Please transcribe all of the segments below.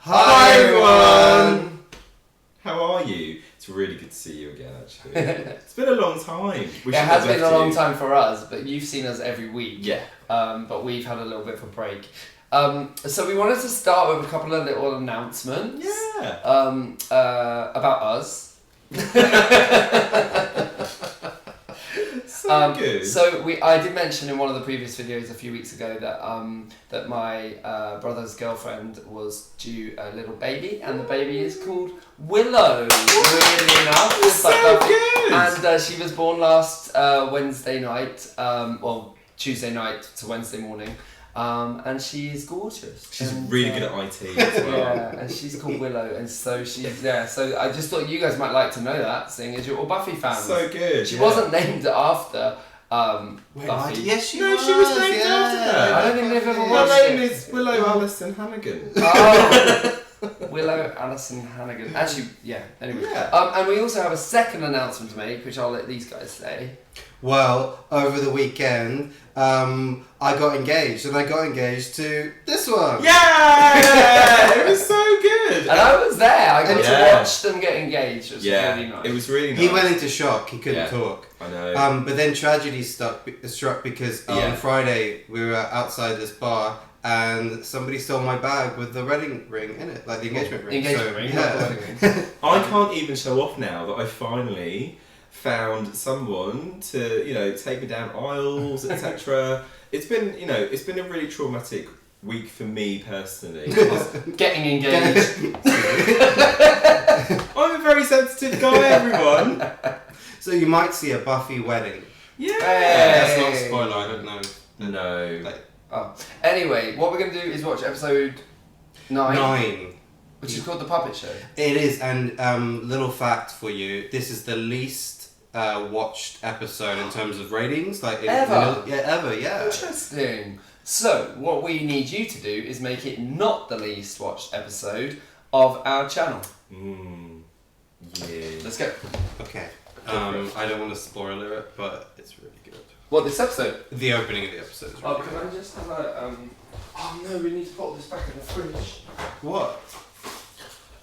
Hi everyone! How are you? It's really good to see you again, actually. It's been a long time. It has been a long time for us, but you've seen us every week. Yeah. But we've had a little bit of a break. So we wanted to start with a couple of little announcements. Yeah. About us. So good. So I did mention in one of the previous videos a few weeks ago that that my brother's girlfriend was due a little baby, and the baby is called Willow. Weirdly enough, just so like Buffy. good. And she was born last Wednesday night. Well, Tuesday night to Wednesday morning. And she's gorgeous. She's and, really good at IT as well. Yeah, and she's called Willow, and so she's So I just thought you guys might like to know that, seeing as you're all Buffy fans. So good. She wasn't named after Buffy. Yes, she No, was. she was named after her. I don't think they've ever Her watched name it. is Willow Alison Hannigan. Oh, Willow Alison Hannigan. Actually, yeah. Anyway, Yeah. and we also have a second announcement to make, which I'll let these guys say. Well, over the weekend, I got engaged, and I got engaged to this one. Yeah! It was so good. And I was there. I got to Yeah. watch them get engaged. It was really nice. It was really nice. He went into shock. He couldn't Yeah. talk. I know. But then tragedy struck because on Friday we were outside this bar and somebody stole my bag with the wedding ring in it, like the engagement ring. Engagement ring, not the wedding ring. I can't even show off now that I finally found someone to, take me down aisles, etc. It's been a really traumatic week for me personally. Getting engaged. I'm a very sensitive guy, everyone. So you might see a Buffy wedding. Yeah. That's not a spoiler. I don't know. No. Anyway, what we're going to do is watch episode 9. Which is called The Puppet Show. It is, and little fact for you, this is the least watched episode in terms of ratings. Ever? Ever. Interesting. So, what we need you to do is make it not the least watched episode of our channel. Yeah. Let's go. Okay. I don't want to spoil it, but it's really good. What, this episode? The opening of the episode is really Can good. I just have a... Oh no, we need to put this back in the fridge. What?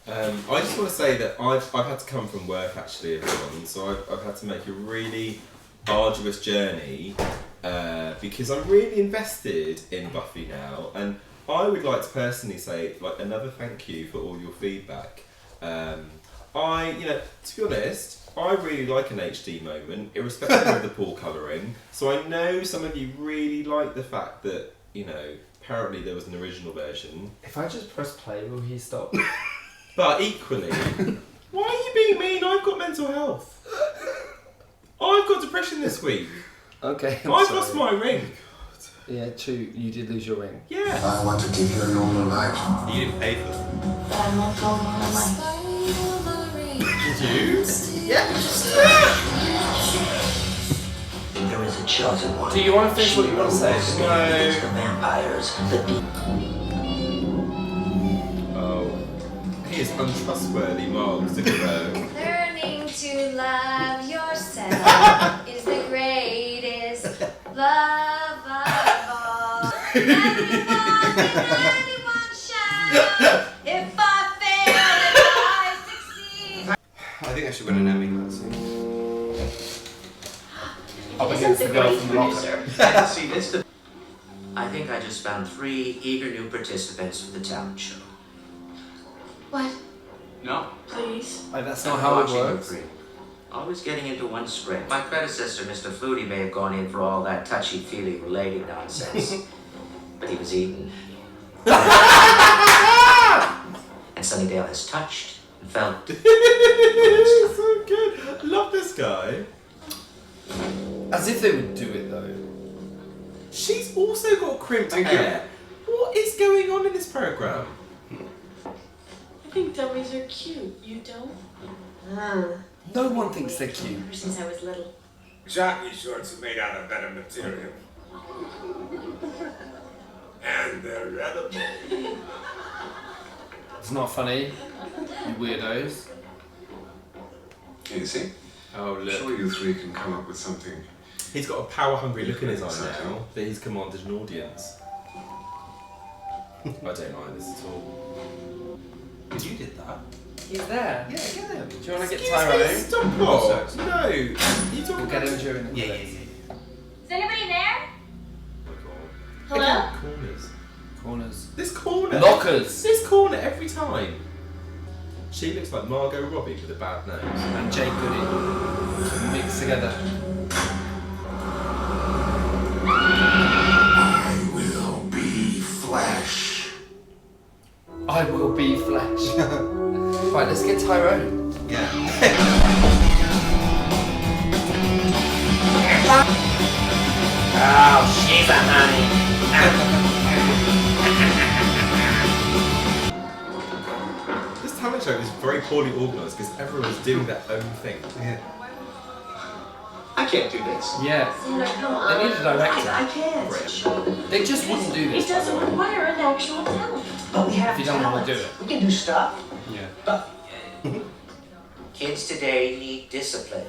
I just want to say that I've had to come from work actually, everyone. So I've had to make a really arduous journey because I'm really invested in Buffy now, and I would like to personally say another thank you for all your feedback. To be honest, I really like an HD moment, irrespective of the pool colouring. So I know some of you really like the fact that apparently there was an original version. If I just press play, will he stop? But equally, why are you being mean? I've got mental health. I've got depression this week. Okay. I've lost my ring. Yeah, true. You did lose your ring. Yeah. I want to give you a normal life. You didn't pay for them. Did you? There is a chosen one. Do you want to finish what you want to say? The vampires, the Oh. He is untrustworthy, Mark Zuckerberg. Learning to love yourself is the greatest love of all. Everyone shout. If I fail, if I succeed. I think I should win an Emmy for that scene. Up against the girl from the locker. I think I just found 3 eager new participants for the talent show. What? No. Please. That's not how it works. Always getting into one script. My predecessor, Mr. Flutie, may have gone in for all that touchy-feely related nonsense, but he was eaten. And Sunnydale has touched and felt. He's so good. I love this guy. As if they would do it though. She's also got crimped hair. What is going on in this program? I think dummies are cute. You don't? No one thinks they're cute. Ever since I was little. Jockey shorts are made out of better material. And they're edible. It's not funny, you weirdos. You see? Oh, look. Sure you 3 can come up with something. He's got a power-hungry look in his eye now that he's commanded an audience. I don't mind this at all. Because you did that. He's there. Yeah, get him. Do you want to get Excuse me, Tyrone? stop what? No. You talking We'll get about him during the Yeah. credits. Is anybody there? Hello? Again, corners. Corners. This corner. Lockers. This corner every time. She looks like Margot Robbie with a bad nose. And Jake Goody. Mixed together. I will be flesh. I will be flesh. Right, let's get Tyrone. Yeah. Oh, she's a honey. This talent show is very poorly organised because everyone's doing their own thing. Yeah. I can't do this. Yeah. Sandra, come on. They need a director. I can't. They just wouldn't do this. It doesn't require an actual talent. But we have If you don't want talent. to do it. We can do stuff. Yeah. Kids today need discipline.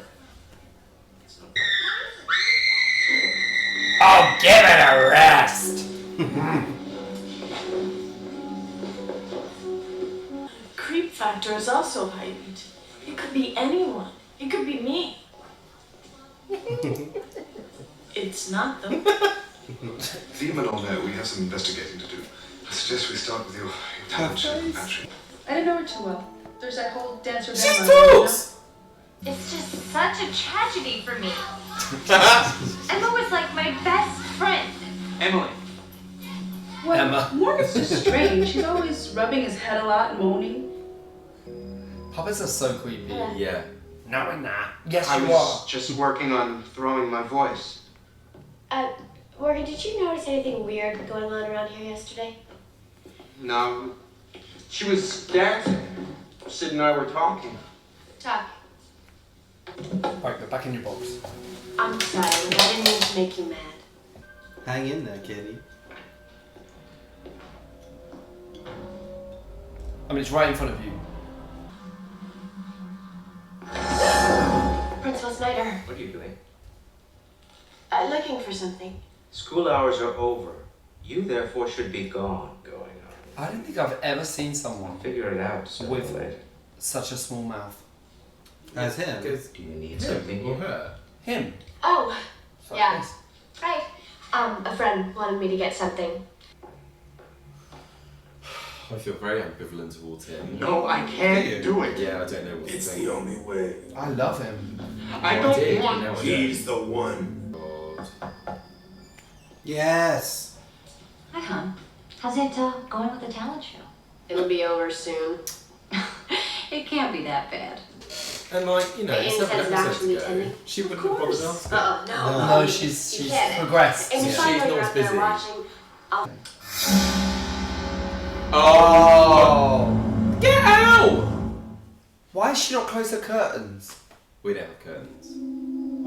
Oh, give it a rest. Creep factor is also heightened. It could be anyone. It could be me. It's not though. Leave them all there. We have some investigating to do. I suggest we start with your talent show, Patrick. I didn't know her too well. There's that whole dancer She band. talks! It's just such a tragedy for me. Emma was like my best friend. Emily. Well, Emma. Morgan's just strange. He's always rubbing his head a lot and moaning. Puppets are so creepy. Yeah. No, we're not. Yes, I you was are. just working on throwing my voice. Morgan, did you notice anything weird going on around here yesterday? No, she was dancing. Sid and I were talking. Talk. Right, go back in your box. I'm sorry, I didn't mean to make you mad. Hang in there, kitty. I mean, it's right in front of you. Principal Snyder, What are you doing? looking for something. School hours are over. You therefore should be gone. Going on. I don't think I've ever seen someone Figure it out sooner or with later. such a small mouth. As him. Do you need something Or here? her. Him. Oh, Fuck yeah. this. Right. A friend wanted me to get something. I feel very ambivalent towards him. No, I can't do it. Yeah, I don't know what to It's think. the only way. I love him. I No, I don't did, want. you know I He's the one. don't. God. Yes. Hi, hon. How's it going with the talent show? It'll be over soon. It can't be that bad. And like, you know, Amy 7 says episodes actually ago, attending. she wouldn't have bothered asking. No. No, she's You get it. progressed. And Yeah. you find She's when not you're as out there busy. watching. Oh! Get out! Why is she not close her curtains? We don't have curtains.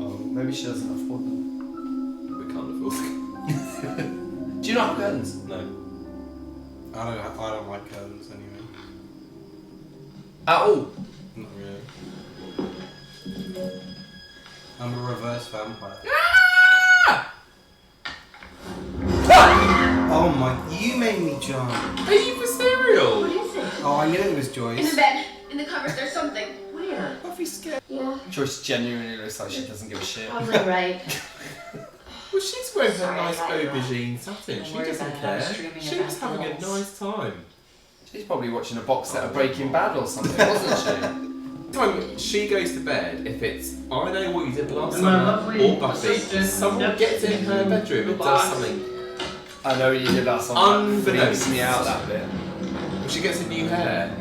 Oh, maybe she doesn't afford them. We can't afford them. Do you not have curtains? No. I don't like curtains anyway. At all? Not really. I'm a reverse vampire. Oh my, you made me jump. Are you for cereal? What is it? Oh, I knew it was In Joyce. the bed, in the cupboard, there's something. Where? Buffy's scared. Yeah, Joyce genuinely looks like she doesn't give a shit. probably right. Well, she's wearing her Sorry, nice I thought you were- aubergine satin. She worry doesn't about it, I was care. dreaming She about was having a pills. nice time. She's probably watching a box set of Breaking Bad or something, wasn't Time she goes to bed, if it's I Know What You Did Last And my Summer lovely or Buffy, assistant, someone yep. gets in her bedroom and does something. she? I know what you did last time. That freaks Unbeknownst. me out, that bit. Well, she gets a new hair.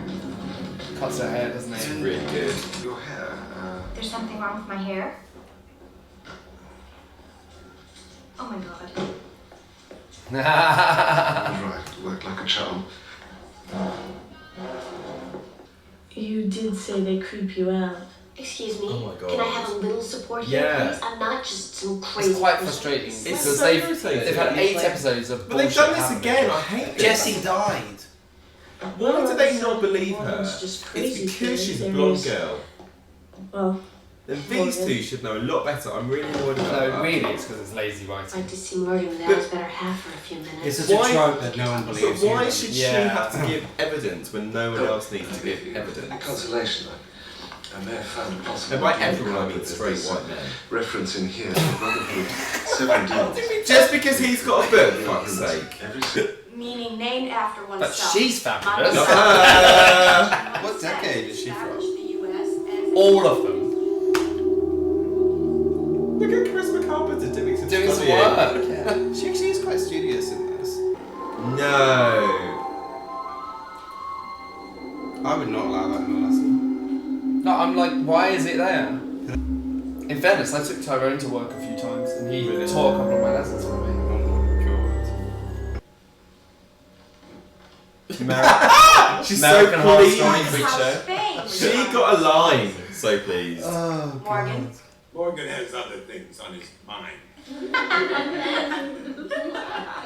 Cuts her hair, doesn't It's it? really good. Your hair, There's something wrong with my hair? Oh my god. right, worked like a charm. You did say they creep you out. Excuse me. Oh my God. Can I have a little support here, Yeah. please? I'm not just some crazy. It's quite person. frustrating It's because so they've irritating. had 8 episodes of But they've bullshit done this happening. again. I hate this. Jessie died. Why do they not believe her? One's just crazy It's because theory. she's a There blonde is- girl. Well, then these two should know a lot better. I'm really annoyed about that. No, really, it's because it's lazy I'd writing. like to see Morgan without his better half for a few minutes. It's such a trope that no one believes. But why you. should Yeah. she have to give evidence when no one else needs to give evidence? Consolation, I may have found a possible. And by everyone, I mean straight white men. Reference in here to Brotherhood 7 demons. Just because he's got a book, for fuck's sake. Meaning named after But oneself. she's fabulous. What decade is she from? All of them. Look at Charisma Carpenter doing some Doing some studying. work. Yeah. She actually is quite studious in this. No. I would not allow that in a lesson. No, I'm like, why is it there? In fairness, I took Tyrone to work a few times and he Really? taught a couple of my lessons for me. She's American so Horror pleased. Story Freak Show. She got a line. So pleased. Oh, Morgan. Morgan has other things on his mind.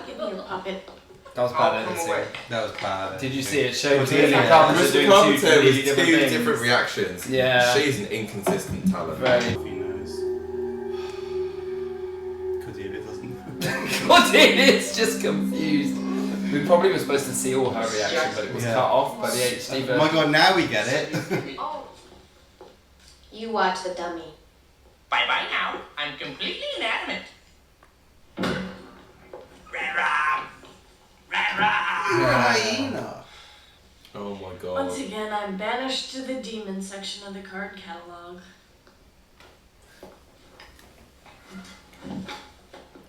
Give me your puppet. That was bad editing. That was bad. Did you see it? Showed Well, clearly yeah. Carpenter Charisma doing two Carpenter was completely two different things. different reactions. Yeah. She's an inconsistent talent. Very. Buffy knows. Cordelia doesn't. Cordelia's just confused. We probably were supposed to see all her reaction, but it was Yeah. cut off by the HD version. Oh my god, now we get it. Oh, You watch the dummy. Bye-bye now. I'm completely inanimate. Rah-rah! Rah-rah! Hyena. Oh my god. Once again, I'm banished to the demon section of the card catalog.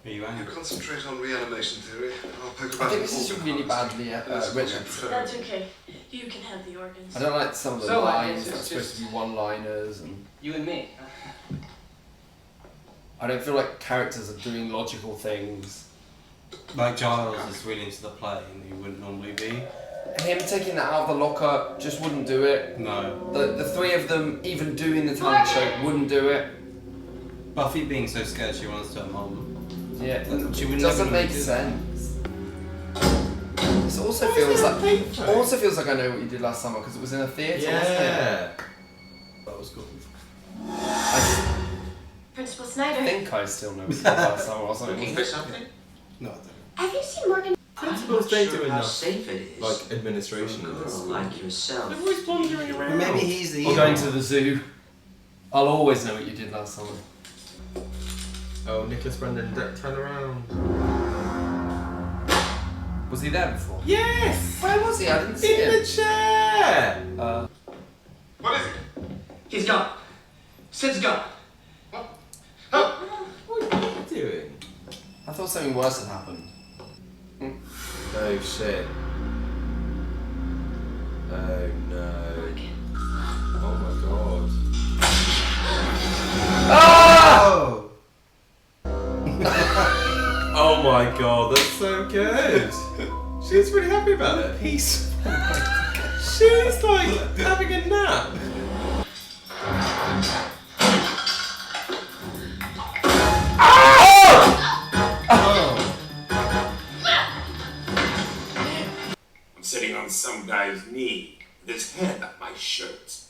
Are you angry? Concentrate on reanimation theory. I'll poke I about think this is really badly written. That's okay. You can have the organs. I don't like some of the So, lines it's that are supposed to be one-liners, and You and me. I don't feel like characters are doing logical things. Like Giles is really into the play and he wouldn't normally be. Him taking that out of the locker just wouldn't do it. No. The three of them even doing the talent show wouldn't do it. Buffy being so scared she wants to mum. Yeah, She it would doesn't never make do that. sense. This also feels like I know what you did last summer because it was in a theatre, wasn't it? Yeah. That was cool. I Principal Snyder. think I still know what you did last summer or something. Looking for something? No, I don't. Have you seen Morgan? Principals I'm don't not do sure how enough, safe it is. like administration For a in girl this. like yourself. always wandering around. Maybe he's the Or going to the zoo. I'll always know what you did last summer. Oh, Nicholas Brendon, turn around. Was he there before? Yes! Where was he? I didn't see In him. the chair! What is it? He's gone. Sid's gone. What are you doing? I thought something worse had happened. Oh shit. Oh no. Oh my god. Oh! Oh my god, that's so good. She's really happy about it. Peace. She's like having a nap. Oh! I'm sitting on some guy's knee with his hand up my shirt.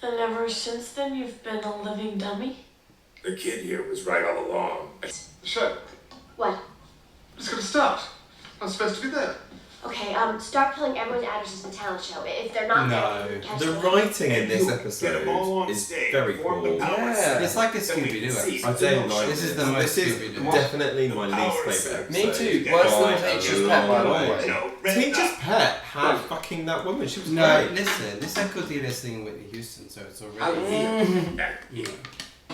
And ever since then, you've been a living dummy? The kid here was right all along. Show. What? It's gonna start. I'm supposed to be there. Okay, start pulling everyone's addresses in the talent show. If they're not No. there, catch The them. writing in this Get episode 'em all on is stage, very form the cool. power Yeah. set. It's like a Then we Scooby-Doo can see I don't like This is the most This is Scooby-Doo. definitely my least Power favourite episode. Me too. Worse than By Teacher's a Pet, by the long way. way. No, Teacher's Pet had fucking that woman. She was No, great. listen, this is Cordelia singing Whitney Houston, so it's Oh, already. yeah. You know. I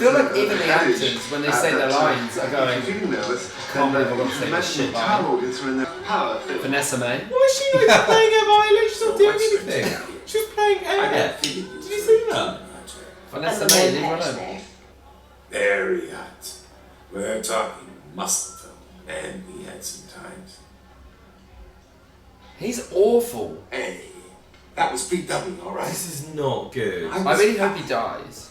feel like even the actors, when they say their lines, are going, can't believe I've got to say this shit line. Vanessa May. Why is she not playing her violin? She's not doing anything. She was playing air. Did you see that? Vanessa May, leave her alone. There. Very hot. We're talking muscle film, and we had some times. He's awful. Hey, that was Pete W, all right? This is not good. I really hope he dies.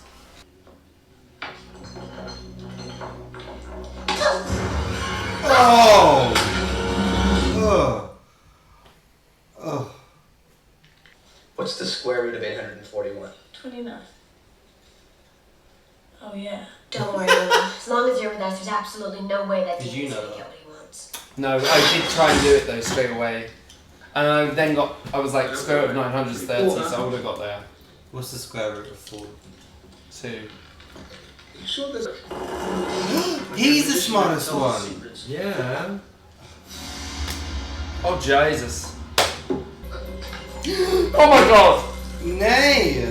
Oh! Oh! Oh! What's the square root of 841? 29. Oh, yeah. Don't worry, Willow. As long as you're with us, there's absolutely no way that Did demon's you know gonna that? get what he wants. No, I did try and do it though straight away. And I then I was like, square root of 900 is 30, so I would have got there. What's the square root of 4? 2. You sure there's He's the smartest one. Yeah. Oh, Jesus. Oh my god! Nay.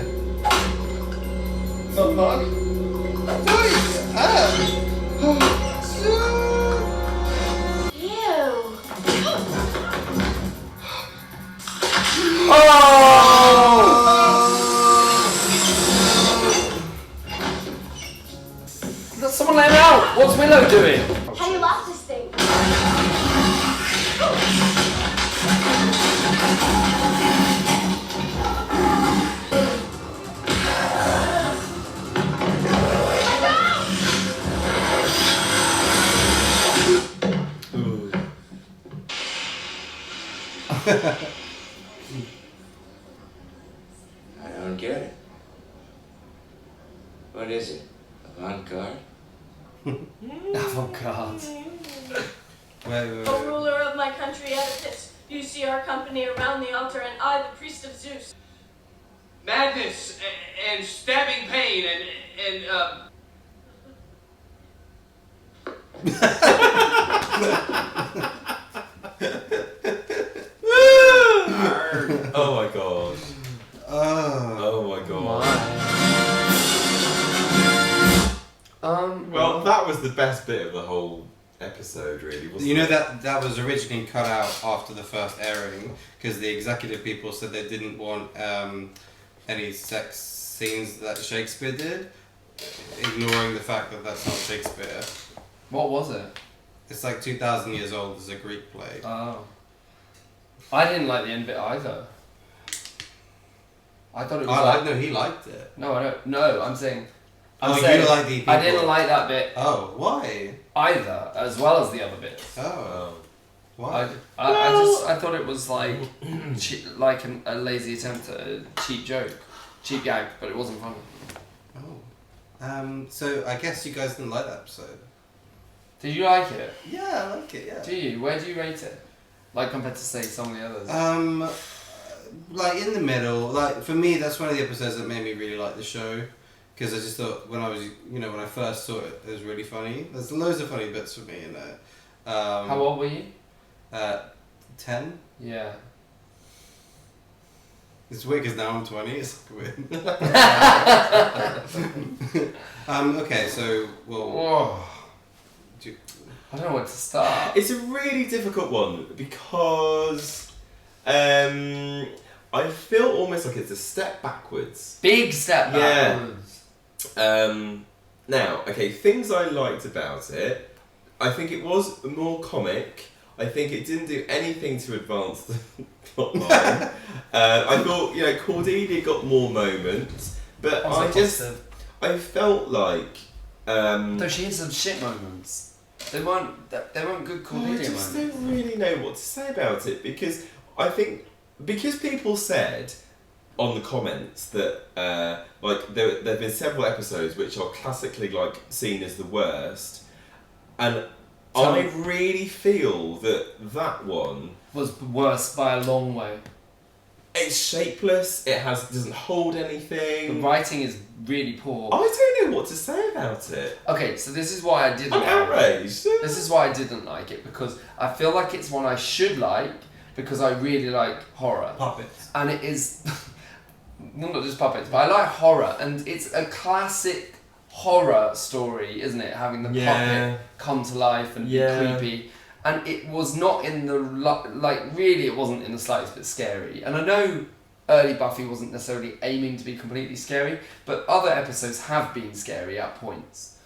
Not bug? Ew. Someone let him out! What's Willow doing? How do you lock this thing? I don't get it. What is it? Avant-garde? Avant-garde. Wait. O ruler of my country, Oedipus, you see our company around the altar, and I, the priest of Zeus. Madness and stabbing pain and Oh my god. Oh my god. Well, that was the best bit of the whole episode, really, wasn't You know it? that was originally cut out after the first airing because the executive people said they didn't want any sex scenes that Shakespeare did, ignoring the fact that that's not Shakespeare. What was it? It's like 2,000 years old. It's a Greek play. Oh. I didn't like the end bit either. I thought it was No, he liked it. No, I don't. No, I'm saying... You like the people. I didn't like that bit. Oh, why? Either, as well as the other bits. Oh. Why? I thought it was like like a lazy attempt at a cheap joke. Cheap gag, but it wasn't funny. Oh. So I guess you guys didn't like that episode. Did you like it? Yeah, I like it, yeah. Do you? Where do you rate it? Like compared to say some of the others? Like in the middle. Like for me, that's one of the episodes that made me really like the show. Because I just thought when I first saw it, it was really funny. There's loads of funny bits for me in there. How old were you? 10. Yeah. It's weird because now I'm 20. It's weird. Okay, so I don't know where to start. It's a really difficult one because I feel almost like it's a step backwards. Big step backwards. Now, okay, things I liked about it. I think it was more comic. I think it didn't do anything to advance the plot line. I thought, Cordelia got more moments, but I felt like... Though she had some shit moments. They weren't good Cordelia I just moments. don't really know what to say about it, because I think... Because people said on the comments that there have been several episodes which are classically seen as the worst, and I really feel that one was worse by a long way. It's shapeless. It doesn't hold anything. The writing is really poor. I don't know what to say about it. Okay, so this is why I didn't. I'm outraged. This is why I didn't like it, because I feel like it's one I should like because I really like horror. Puppets. And it is not just puppets, but I like horror, and it's a classic horror story, isn't it? Having the puppet come to life and be creepy. And it was not in the, really it wasn't in the slightest bit scary. And I know early Buffy wasn't necessarily aiming to be completely scary, but other episodes have been scary at points.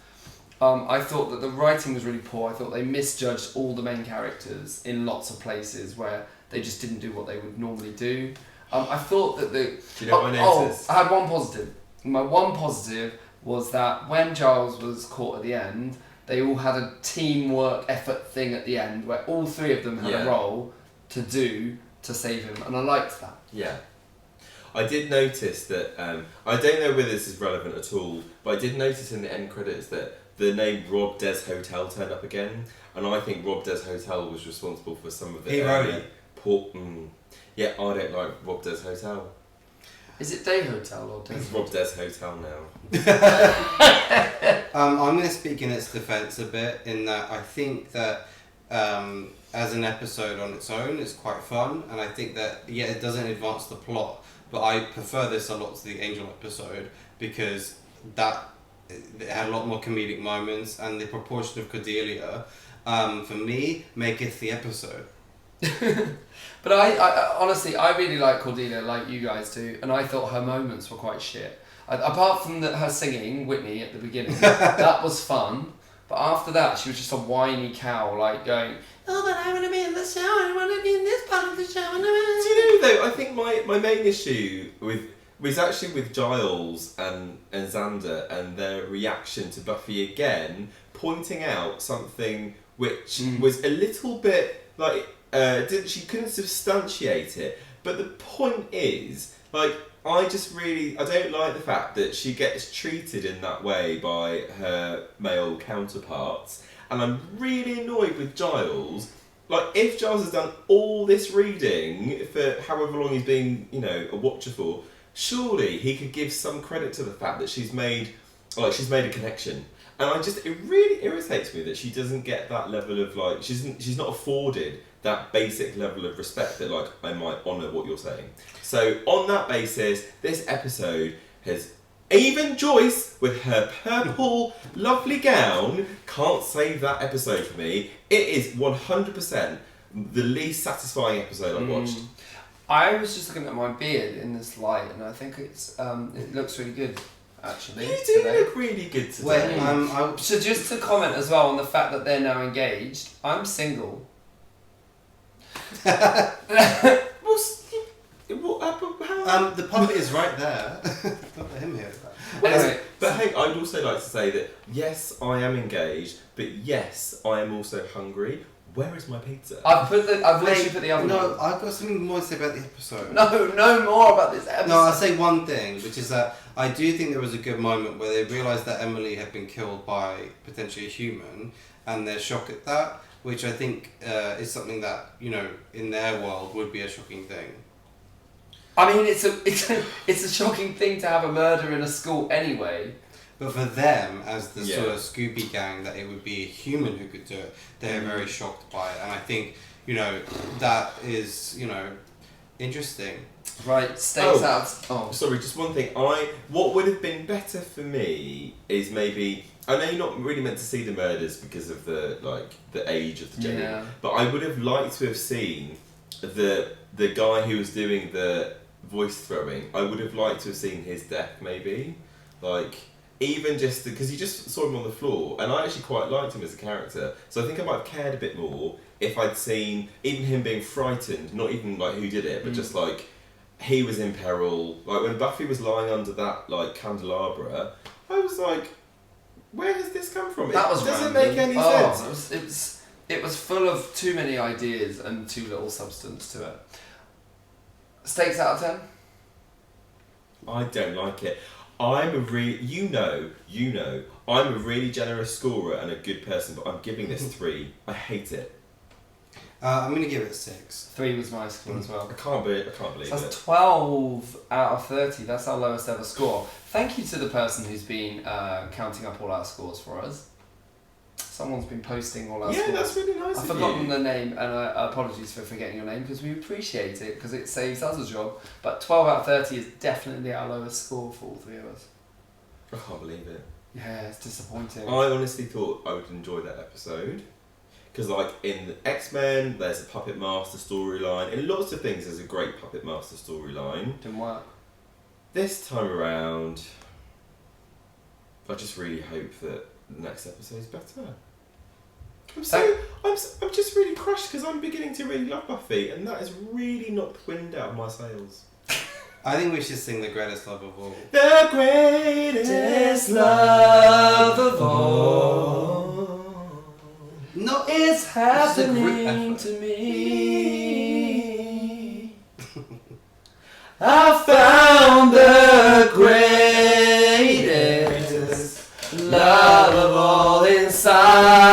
I thought that the writing was really poor. I thought they misjudged all the main characters in lots of places where they just didn't do what they would normally do. I thought that Do you know what I noticed? I had one positive. My one positive was that when Giles was caught at the end, they all had a teamwork effort thing at the end where all three of them had a role to do to save him, and I liked that. Yeah. I did notice that, I don't know whether this is relevant at all, but I did notice in the end credits that the name Rob Des Hotel turned up again, and I think Rob Des Hotel was responsible for some of the He wrote it. Yeah, I don't like Rob Des Hotel. Is it Day Hotel or Des? It's Rob Des Hotel now. I'm going to speak in its defence a bit, in that I think that as an episode on its own, it's quite fun, and I think that, yeah, it doesn't advance the plot, but I prefer this a lot to the Angel episode, because it had a lot more comedic moments, and the proportion of Cordelia, for me, maketh the episode. But I honestly, I really like Cordelia, like you guys do, and I thought her moments were quite shit. Apart from her singing, Whitney, at the beginning, that was fun. But after that, she was just a whiny cow, like going, "Oh, but I want to be in the show, I want to be in this part of the show." Do you know, though, I think my main issue was actually with Giles and Xander and their reaction to Buffy again, pointing out something which was a little bit, like, she couldn't substantiate it. But the point is, like, I don't like the fact that she gets treated in that way by her male counterparts, and I'm really annoyed with Giles. Like, if Giles has done all this reading for however long he's been, a watcher for, surely he could give some credit to the fact that she's made a connection. And it really irritates me that she doesn't get that level of, like, she's not afforded that basic level of respect that, like, I might honour what you're saying. So on that basis, this episode has, even Joyce with her purple lovely gown can't save that episode for me. It is 100% the least satisfying episode I've watched. I was just looking at my beard in this light, and I think it looks really good. Actually, you do look really good today. So just to comment as well on the fact that they're now engaged, I'm single. The puppet is right there. Don't let him hear that. Anyway, but hey, I'd also like to say that yes, I am engaged, but yes, I am also hungry. Where is my pizza? I've literally put the oven on. No, I've got something more to say about the episode. No more about this episode. No, I'll say one thing, which is that I do think there was a good moment where they realised that Emily had been killed by potentially a human, and they're shocked at that, which I think is something that, in their world would be a shocking thing. I mean, it's a shocking thing to have a murder in a school anyway. But for them, as the sort of Scooby gang, that it would be a human who could do it, they're very shocked by it. And I think, that is, interesting. Right, stays out. Oh, sorry, just one thing. What would have been better for me is maybe, I know you're not really meant to see the murders because of the age of the gender, but I would have liked to have seen the guy who was doing the voice throwing. I would have liked to have seen his death, maybe, like. Even just because you just saw him on the floor, and I actually quite liked him as a character, so I think I might have cared a bit more if I'd seen even him being frightened, not even like who did it, but just like he was in peril. Like when Buffy was lying under that like candelabra, I was like, where has this come from? That doesn't make any sense. It was full of too many ideas and too little substance to it. Stakes out of 10? I don't like it. I'm a I'm a really generous scorer and a good person, but I'm giving this 3. I hate it. I'm going to give it 6. 3 was my score as well. I can't believe so it. That's 12 out of 30. That's our lowest ever score. Thank you to the person who's been counting up all our scores for us. Someone's been posting all our scores. Yeah, that's really nice I've of forgotten you. the name, and apologies for forgetting your name, because we appreciate it, because it saves us a job. But 12 out of 30 is definitely our lowest score for all 3 of us. I can't believe it. Yeah, it's disappointing. I honestly thought I would enjoy that episode. Because like in the X-Men, there's a Puppet Master storyline. In lots of things, there's a great Puppet Master storyline. Didn't work. This time around, I just really hope that the next episode's better. I'm just really crushed because I'm beginning to really love Buffy, and that has really knocked wind out of my sails. I think we should sing The Greatest Love of All. The greatest love of all. No, it's happening to me. I found the greatest love of all inside.